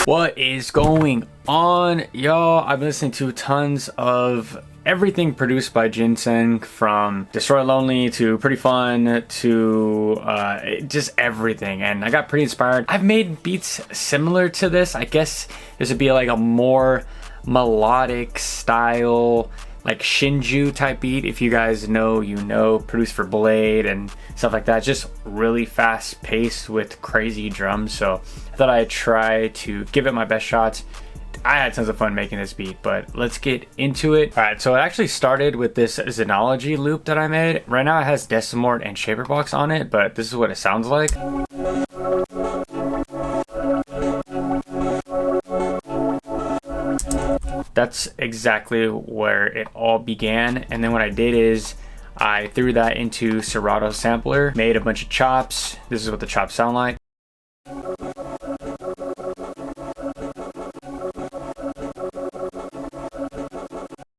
What is going on, y'all? I've been listening to tons of everything produced by Ginseng, from Destroy Lonely to Pretty Fun to just everything, and I got pretty inspired. I've made beats similar to this. I guess this would be like a more melodic style, like Shinju type beat. If you guys know, you know, produced for Blade and stuff like that. Just really fast paced with crazy drums. So I thought I'd try to give it my best shots. I had tons of fun making this beat, but let's get into it. All right, so it actually started with this Xenology loop that I made. Right now it has Decimort and Shaperbox on it, but this is what it sounds like. That's exactly where it all began. And then what I did is I threw that into Serato sampler, made a bunch of chops. This is what the chops sound like.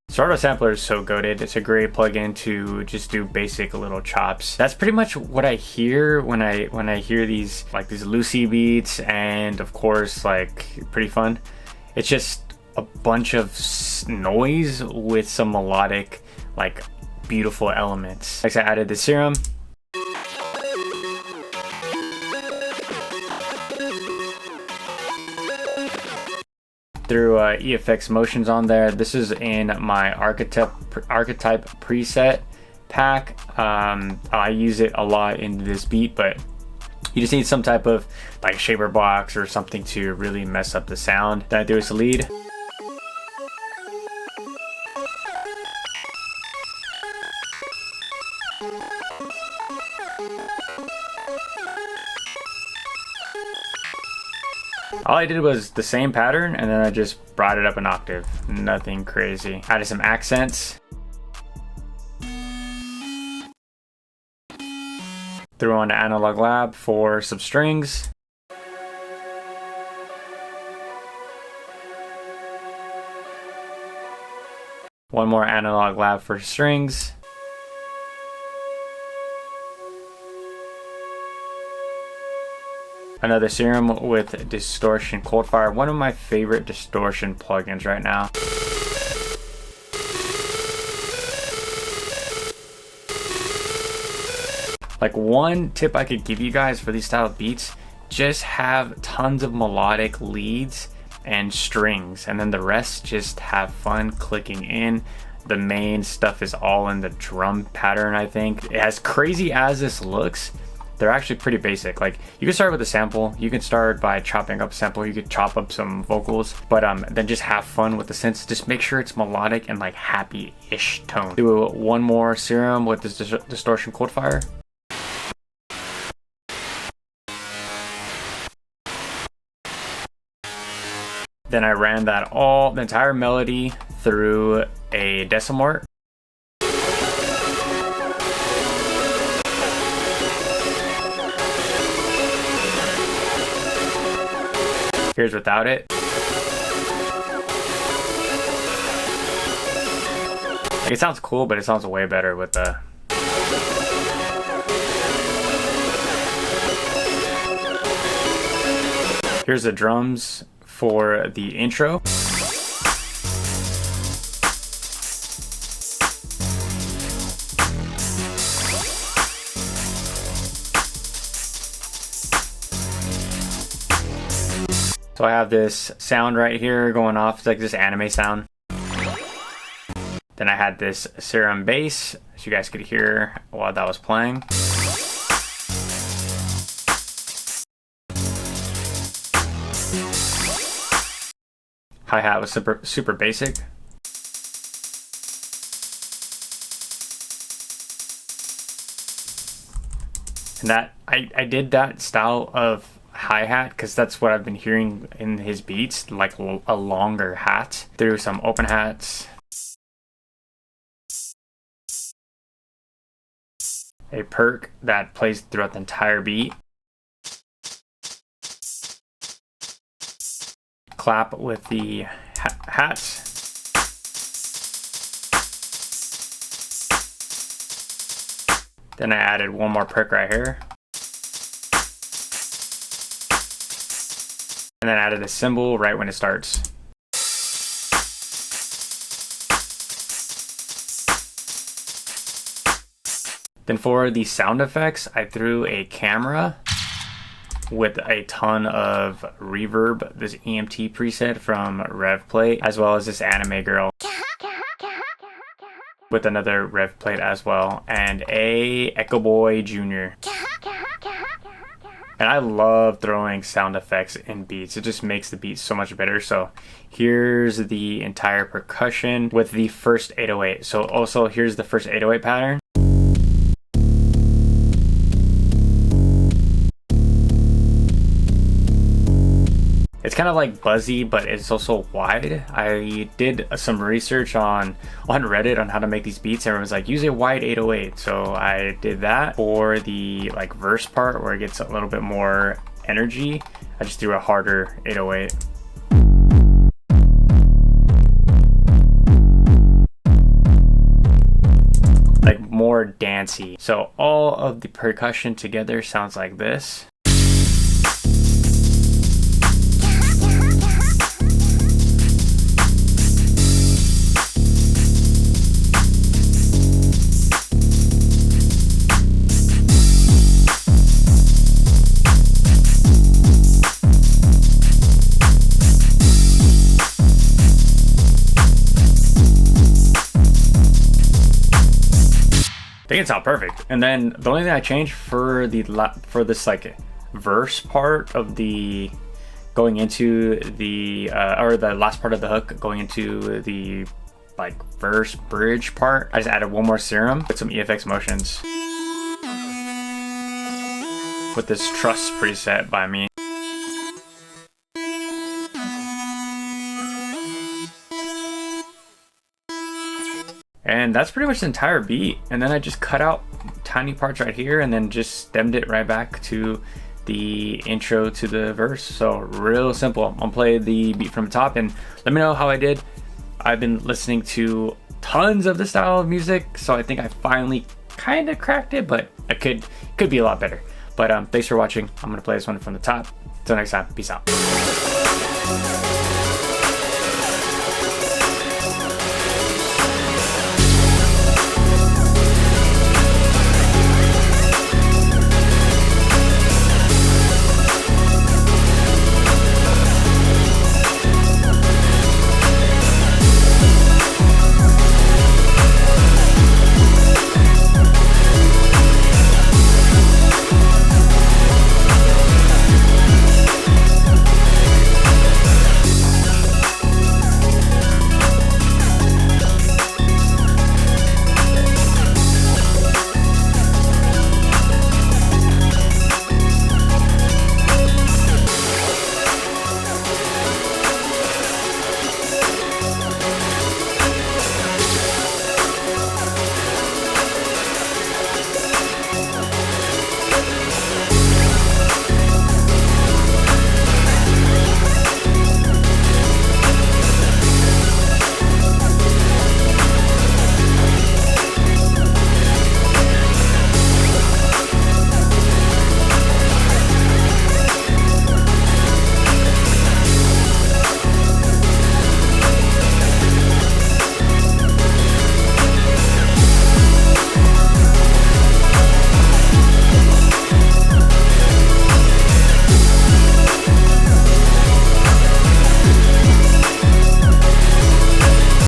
Serato sampler is so goated. It's a great plugin to just do basic little chops. That's pretty much what I hear when I hear these, like these Lucy beats, and of course like Pretty Fun. It's just a bunch of noise with some melodic, like beautiful elements. Next I added the serum. Threw EFX motions on there. This is in my archetype preset pack. I use it a lot in this beat, but you just need some type of like shaper box or something to really mess up the sound. Then I threw a lead. All I did was the same pattern, and then I just brought it up an octave. Nothing crazy. Added some accents. Threw on to Analog Lab for some strings. One more Analog Lab for strings. Another serum with Distortion Coldfire, one of my favorite distortion plugins right now. Like, one tip I could give you guys for these style of beats, just have tons of melodic leads and strings, and then the rest just have fun clicking in. The main stuff is all in the drum pattern, I think. As crazy as this looks, they're actually pretty basic. Like, you can start with a sample, you can start by chopping up a sample, you could chop up some vocals, but then just have fun with the synths. Just make sure it's melodic and like happy-ish tone. Do one more serum with this Distortion Coldfire. Then I ran that the entire melody through a Decimort. Here's without it. Like, it sounds cool, but it sounds way better with the... Here's the drums for the intro. So I have this sound right here going off. It's like this anime sound. Then I had this serum bass, as you guys could hear while that was playing. Hi-hat was super basic. And that I did that style of hi-hat because that's what I've been hearing in his beats, like a longer hat. Through some open hats. A perk that plays throughout the entire beat. Clap with the hats. Then I added one more perk right here. And and then added a cymbal right when it starts. Then for the sound effects, I threw a camera with a ton of reverb, this EMT preset from RevPlate, as well as this anime girl with another RevPlate as well, and a Echo Boy Jr. And I love throwing sound effects in beats. It just makes the beat so much better. So here's the entire percussion with the first 808. So also here's the first 808 pattern. It's kind of like buzzy, but it's also wide. I did some research on Reddit on how to make these beats. Everyone's like, use a wide 808. So I did that for the like verse part where it gets a little bit more energy. I just threw a harder 808. Like more dancey. So all of the percussion together sounds like this. I think it sounds perfect. And then the only thing I changed for this like verse part of the going into the or the last part of the hook going into the like verse bridge part, I just added one more serum with some EFX motions with this Trust preset by me. And that's pretty much the entire beat. And then I just cut out tiny parts right here and then just stemmed it right back to the intro to the verse. So real simple. I'll play the beat from the top and let me know how I did. I've been listening to tons of this style of music, so I think I finally kind of cracked it, but I could be a lot better. But thanks for watching. I'm gonna play this one from the top. Till next time, peace out.